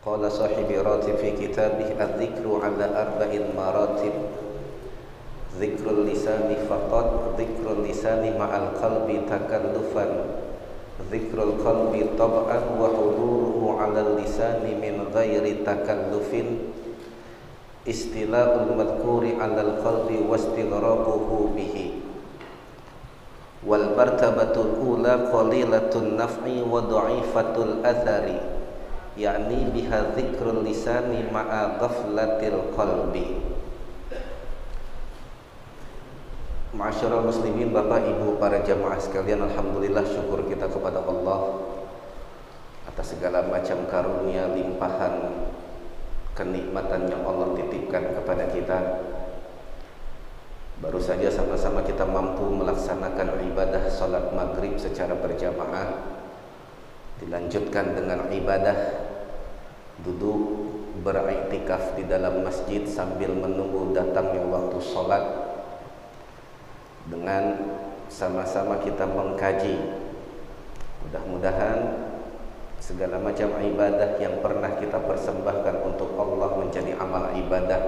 Qala sahibi ratib fi kitabih adzikru ala arba'in maratib. Zikrul lisani faqat, zikrul lisani ma'al qalbi takallufan, zikrul qalbi tab'an wa huduruhu 'alal lisani min ghairi takallufin, istila'ul madhkuri 'alal qalbi wastighraqquhu bihi. Wal martabatul ula qalilatun naf'i wa dha'ifatul athari, yakni biha zikrul lisani ma'a ghaflatil qalbi. Ma'asyiral muslimin, Bapak Ibu para jamaah sekalian, alhamdulillah, syukur kita kepada Allah atas segala macam karunia limpahan kenikmatan yang Allah titipkan kepada kita. Baru saja sama-sama kita mampu melaksanakan ibadah salat maghrib secara berjamaah, dilanjutkan dengan ibadah duduk beriktikaf di dalam masjid sambil menunggu datangnya waktu salat, dengan sama-sama kita mengkaji. Mudah-mudahan segala macam ibadah yang pernah kita persembahkan untuk Allah menjadi amal ibadah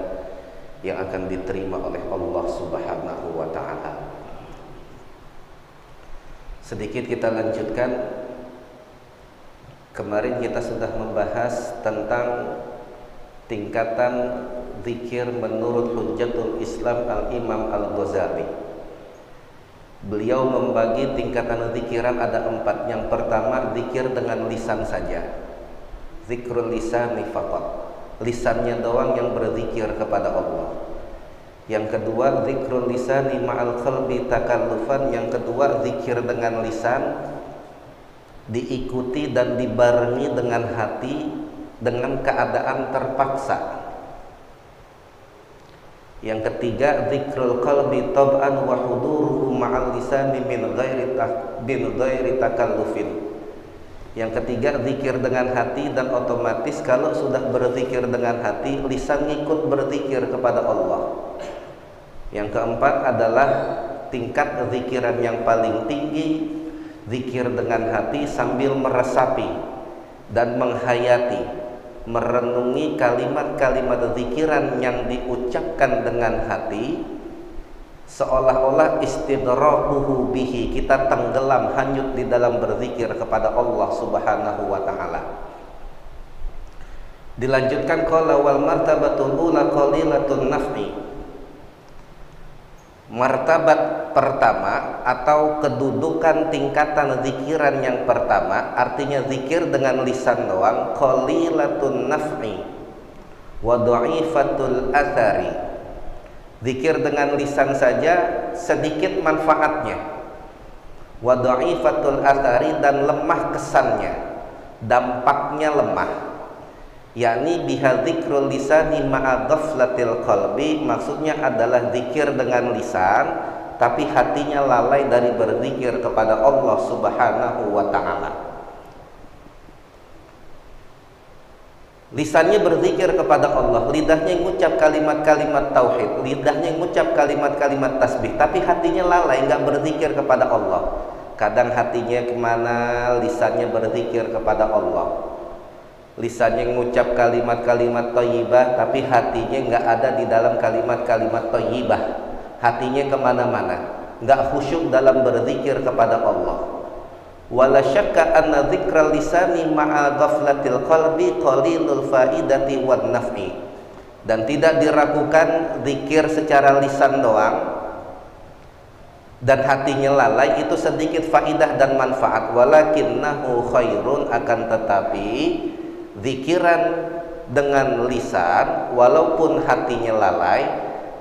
yang akan diterima oleh Allah Subhanahu wa ta'ala. Sedikit kita lanjutkan. Kemarin kita sudah membahas tentang tingkatan zikir menurut Hujjatul Islam Al-Imam Al-Ghazali. Beliau membagi tingkatan zikiran ada 4. Yang pertama, zikir dengan lisan saja, zikrul lisani faqat, lisannya doang yang berzikir kepada Allah. Yang kedua, zikrul lisani ma'al qalbi takallufan, yang kedua zikir dengan lisan diikuti dan dibarengi dengan hati dengan keadaan terpaksa. Yang ketiga, zikrul qalbi tab'an wa huduruhu ma'al lisani min ghairi takallufin. Yang ketiga, zikir dengan hati dan otomatis kalau sudah berzikir dengan hati, lisan ikut berzikir kepada Allah. Yang keempat adalah tingkat zikiran yang paling tinggi, zikir dengan hati sambil meresapi dan menghayati, merenungi kalimat-kalimat zikiran yang diucapkan dengan hati, seolah-olah istighraqquhu bihi, kita tenggelam hanyut di dalam berzikir kepada Allah Subhanahu wa ta'ala. Dilanjutkan, qala wal martabatul ula qalilatun naf'i. Martabat pertama atau kedudukan tingkatan zikiran yang pertama, artinya zikir dengan lisan doang, qalilatun naf'i wa dha'ifatul athari. Zikir dengan lisan saja sedikit manfaatnya, wa dha'ifatul athari, dan lemah kesannya, dampaknya lemah. Yakni biha zikrul lisani ma'a ghaflatil qalbi, maksudnya adalah zikir dengan lisan tapi hatinya lalai dari berzikir kepada Allah Subhanahu wa ta'ala. Lisannya berzikir kepada Allah, lidahnya mengucap kalimat-kalimat tauhid, lidahnya mengucap kalimat-kalimat tasbih, tapi hatinya lalai, enggak berzikir kepada Allah. Kadang hatinya kemana, lisannya berzikir kepada Allah. Lisannya mengucap kalimat-kalimat thayyibah, tapi hatinya enggak ada di dalam kalimat-kalimat thayyibah. Hatinya kemana-mana, enggak khusyuk dalam berzikir kepada Allah. Wala syakka anna dzikral lisani ma'a ghaflatil qalbi qalilul faidati wan naf'i. Dan tidak diragukan zikir secara lisan doang dan hatinya lalai itu sedikit faidah dan manfaat. Walakinnahu khairun, akan tetapi zikiran dengan lisan walaupun hatinya lalai,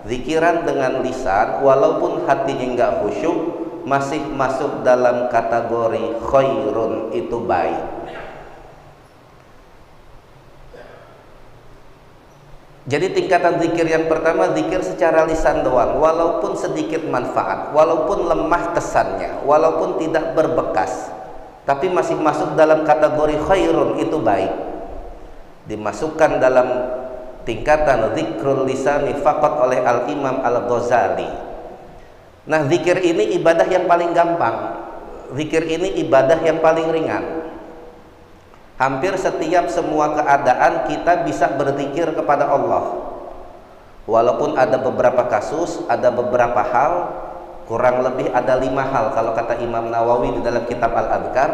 zikiran dengan lisan walaupun hatinya enggak khusyuk, masih masuk dalam kategori khairun, itu baik. Jadi tingkatan zikir yang pertama, zikir secara lisan doang walaupun sedikit manfaat, walaupun lemah kesannya, walaupun tidak berbekas, tapi masih masuk dalam kategori khairun, itu baik. Dimasukkan dalam tingkatan zikrul lisani faqat oleh Al-Imam Al-Ghazali. Nah, zikir ini ibadah yang paling gampang, zikir ini ibadah yang paling ringan. Hampir setiap semua keadaan kita bisa berzikir kepada Allah. Walaupun ada beberapa kasus, ada beberapa hal, kurang lebih ada 5 hal kalau kata Imam Nawawi di dalam kitab Al-Adhkar,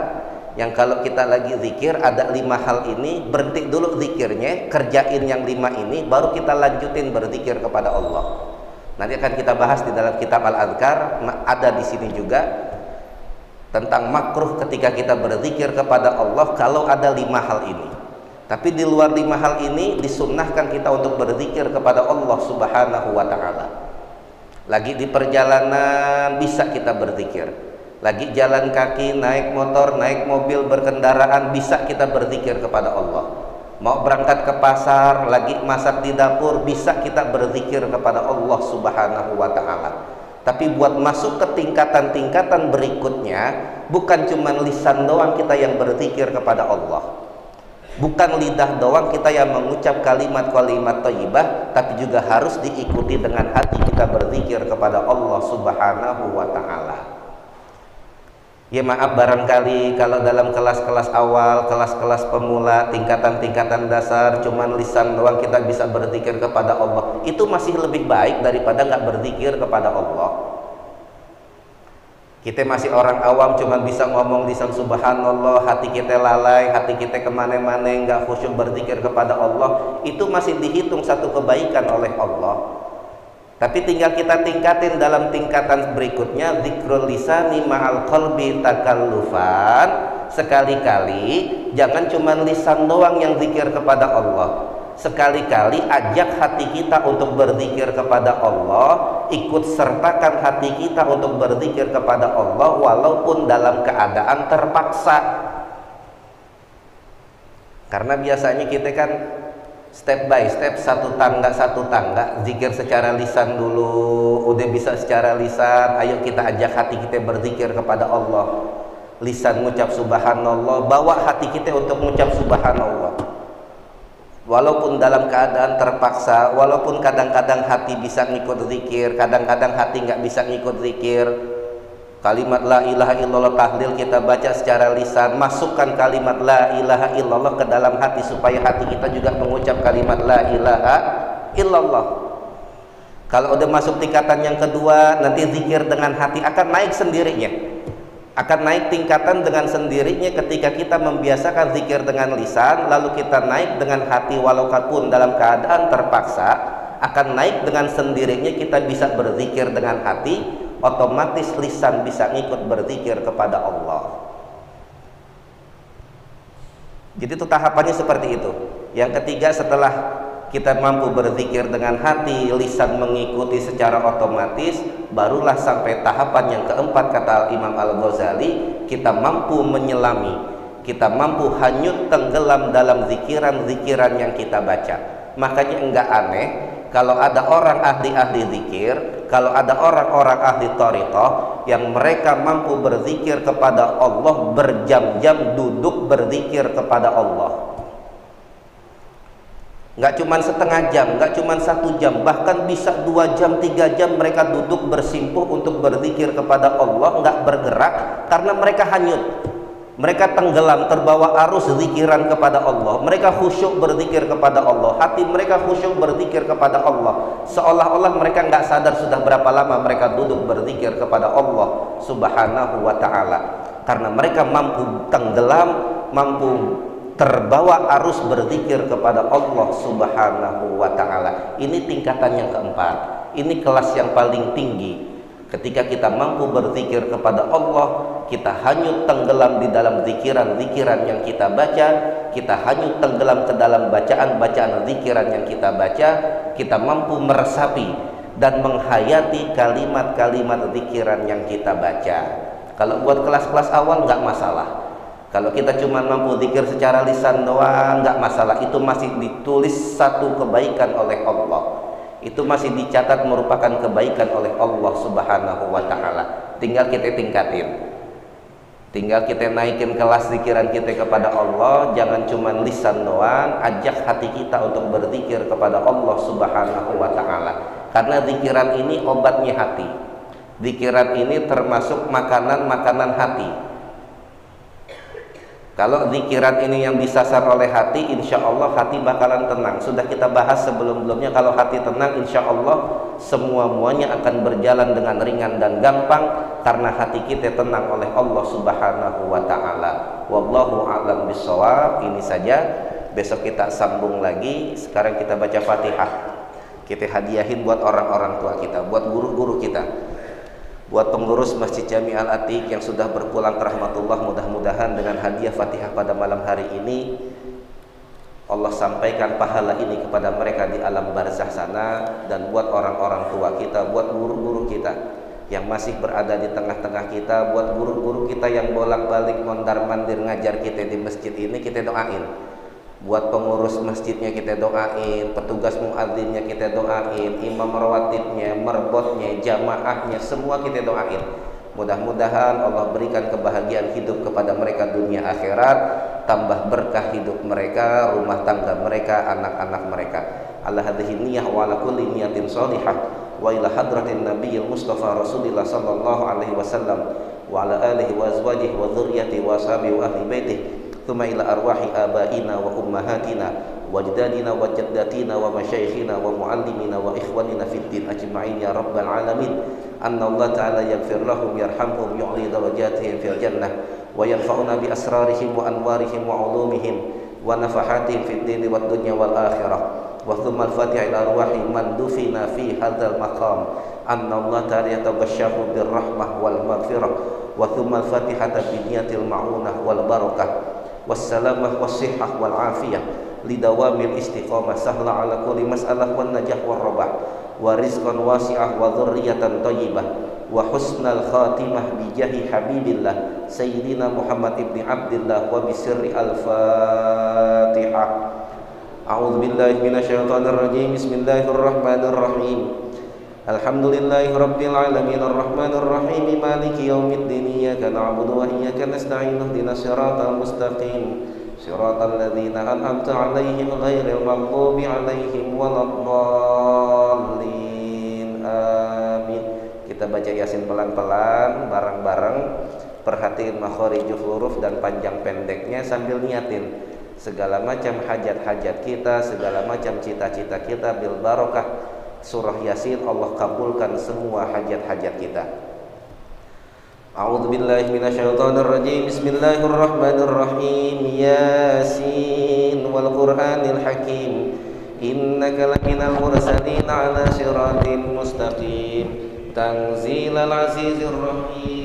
yang kalau kita lagi zikir ada 5 hal ini, berhenti dulu zikirnya, kerjain yang 5 ini, baru kita lanjutin berzikir kepada Allah. Nanti akan kita bahas di dalam kitab Al-Adhkar, ada di sini juga tentang makruh ketika kita berzikir kepada Allah kalau ada 5 hal ini. Tapi di luar 5 hal ini disunnahkan kita untuk berzikir kepada Allah Subhanahu wa ta'ala. Lagi di perjalanan bisa kita berzikir, lagi jalan kaki, naik motor, naik mobil, berkendaraan, bisa kita berzikir kepada Allah. Mau berangkat ke pasar, lagi masak di dapur, bisa kita berzikir kepada Allah Subhanahu wa ta'ala. Tapi buat masuk ke tingkatan-tingkatan berikutnya, bukan cuma lisan doang kita yang berzikir kepada Allah, bukan lidah doang kita yang mengucap kalimat-kalimat thayyibah, tapi juga harus diikuti dengan hati kita berzikir kepada Allah Subhanahu wa ta'ala. Ya maaf, barangkali kalau dalam kelas-kelas awal, kelas-kelas pemula, tingkatan-tingkatan dasar, cuman lisan doang kita bisa berzikir kepada Allah, itu masih lebih baik daripada nggak berzikir kepada Allah. Kita masih orang awam, cuman bisa ngomong lisan subhanallah, hati kita lalai, hati kita kemana-mana, nggak khusyuk berzikir kepada Allah, itu masih dihitung satu kebaikan oleh Allah. Tapi tinggal kita tingkatin dalam tingkatan berikutnya, zikrul lisani ma'al qalbi takallufan. Sekali-kali jangan cuma lisan doang yang zikir kepada Allah, sekali-kali ajak hati kita untuk berzikir kepada Allah, ikut sertakan hati kita untuk berzikir kepada Allah walaupun dalam keadaan terpaksa. Karena biasanya kita kan step by step, satu tangga, zikir secara lisan dulu, udah bisa secara lisan, ayo kita ajak hati kita berzikir kepada Allah. Lisan ngucap subhanallah, bawa hati kita untuk ngucap subhanallah. Walaupun dalam keadaan terpaksa, walaupun kadang-kadang hati bisa ngikut zikir, kadang-kadang hati nggak bisa ngikut zikir. Kalimat la ilaha illallah tahlil kita baca secara lisan, masukkan kalimat la ilaha illallah ke dalam hati supaya hati kita juga mengucap kalimat la ilaha illallah. Kalau udah masuk tingkatan yang kedua, nanti zikir dengan hati akan naik sendirinya, akan naik tingkatan dengan sendirinya ketika kita membiasakan zikir dengan lisan, lalu kita naik dengan hati walaupun dalam keadaan terpaksa, akan naik dengan sendirinya kita bisa berzikir dengan hati, otomatis lisan bisa ngikut berzikir kepada Allah. Jadi itu tahapannya seperti itu. Yang ketiga, setelah kita mampu berzikir dengan hati, lisan mengikuti secara otomatis, barulah sampai tahapan yang keempat, kata Imam Al-Ghazali, kita mampu menyelami, kita mampu hanyut tenggelam dalam zikiran-zikiran yang kita baca. Makanya enggak aneh kalau ada orang ahli-ahli zikir, kalau ada orang-orang ahli thariqah yang mereka mampu berzikir kepada Allah berjam-jam duduk berzikir kepada Allah. Nggak cuma setengah jam, nggak cuma 1 jam, bahkan bisa 2 jam, 3 jam mereka duduk bersimpuh untuk berzikir kepada Allah, nggak bergerak karena mereka hanyut. Mereka tenggelam, terbawa arus zikiran kepada Allah. Mereka khusyuk berzikir kepada Allah. Hati mereka khusyuk berzikir kepada Allah. Seolah-olah mereka nggak sadar sudah berapa lama mereka duduk berzikir kepada Allah Subhanahu wa ta'ala. Karena mereka mampu tenggelam, mampu terbawa arus berzikir kepada Allah Subhanahu wa ta'ala. Ini tingkatan yang keempat. Ini kelas yang paling tinggi. Ketika kita mampu berzikir kepada Allah, kita hanyut tenggelam di dalam zikiran-zikiran yang kita baca, kita hanyut tenggelam ke dalam bacaan-bacaan zikiran yang kita baca, kita mampu meresapi dan menghayati kalimat-kalimat zikiran yang kita baca. Kalau buat kelas-kelas awal nggak masalah. Kalau kita cuma mampu zikir secara lisan doang nggak masalah, itu masih ditulis satu kebaikan oleh Allah. Itu masih dicatat merupakan kebaikan oleh Allah Subhanahu wa ta'ala. Tinggal kita tingkatin, tinggal kita naikin kelas zikiran kita kepada Allah. Jangan cuma lisan doang, ajak hati kita untuk berzikir kepada Allah Subhanahu wa ta'ala. Karena zikiran ini obatnya hati. Zikiran ini termasuk makanan-makanan hati. Kalau zikiran ini yang disasar oleh hati, insya Allah hati bakalan tenang. Sudah kita bahas sebelum-sebelumnya, kalau hati tenang, insya Allah semua-muanya akan berjalan dengan ringan dan gampang, karena hati kita tenang oleh Allah Subhanahu wa Ta'ala. Wallahu a'lam bishawab. Ini saja, besok kita sambung lagi. Sekarang kita baca Fatihah, kita hadiahin buat orang-orang tua kita, buat guru-guru kita, buat pengurus Masjid Jami Al-Atiq yang sudah berpulang ke rahmatullah. Mudah-mudahan dengan hadiah Fatihah pada malam hari ini, Allah sampaikan pahala ini kepada mereka di alam barzah sana. Dan buat orang-orang tua kita, buat guru-guru kita yang masih berada di tengah-tengah kita, buat guru-guru kita yang bolak-balik mondar-mandir ngajar kita di masjid ini, kita doain. Buat pengurus masjidnya kita doain, petugas muadzinnya kita doain, imam rawatibnya, merbotnya, jamaahnya, semua kita doain. Mudah-mudahan Allah berikan kebahagiaan hidup kepada mereka dunia akhirat, tambah berkah hidup mereka, rumah tangga mereka, anak-anak mereka. Ala hadhihi niyyah wa ala kulli niyatin shalihah wa ila hadratin nabiyil mustafa rasulillah sallallahu alaihi wasallam wa ala alihi wa azwajihi wa dzurriyyatihi wa ashabihi wa ahli baitihi. Thumma ila arwahi abaina wa ummahatina wa ajdadina wa jaddatina wa masyayikhina wa muallimina wa ikhwanina fid din ajma'in ya rabbal alamin. Anna Allah ta'ala yaghfir lahum yarhamhum yu'li darajatihim fil jannah wa yanfa'una bi asrarihim wa anwarihim wa ulumihim wa nafahatihim fid din wad dunya wal akhirah. Wa thumma al-Fatiha ila arwahi man dufina fi hadzal maqam. Anna Allah ta'ala yatabashsharu bir rahmah wal maghfirah. Wa thumma al-Fatihata bi niyatil ma'unah wal barakah wassalamah wassihah wal afiyah lidawamil istiqamah sahla ala kulli mas'alah wan najah war rabah wa rizqan wasi'ah wa dzurriyyatan thayyibah wa husnal khatimah bi jahi habibillah sayyidina Muhammad ibni Abdillah wa bi sirri al-Fatihah. A'udzu billahi minasyaitonir rajim. Bismillahirrahmanirrahim. Alhamdulillahi rabbil alamin arrahmanir rahim maliki yaumiddin iyyaka na'budu wa iyyaka nasta'in ihdinas siratal mustaqim siratal ladzina an'amta 'alaihim ghairil maghdubi 'alaihim waladdallin. Amin. Kita baca Yasin pelan-pelan bareng-bareng, perhatiin makharijul huruf dan panjang pendeknya sambil niatin segala macam hajat-hajat kita, segala macam cita-cita kita bil barakah surah Yasin. Allah kabulkan semua hajat-hajat kita. A'udzu billahi minasyaitonir rajim. Bismillahirrahmanirrahim. Yasin wal Qur'anil hakim. Innaka laminal mursalin ala siratin mustaqim. Tanzilal azizir rahim.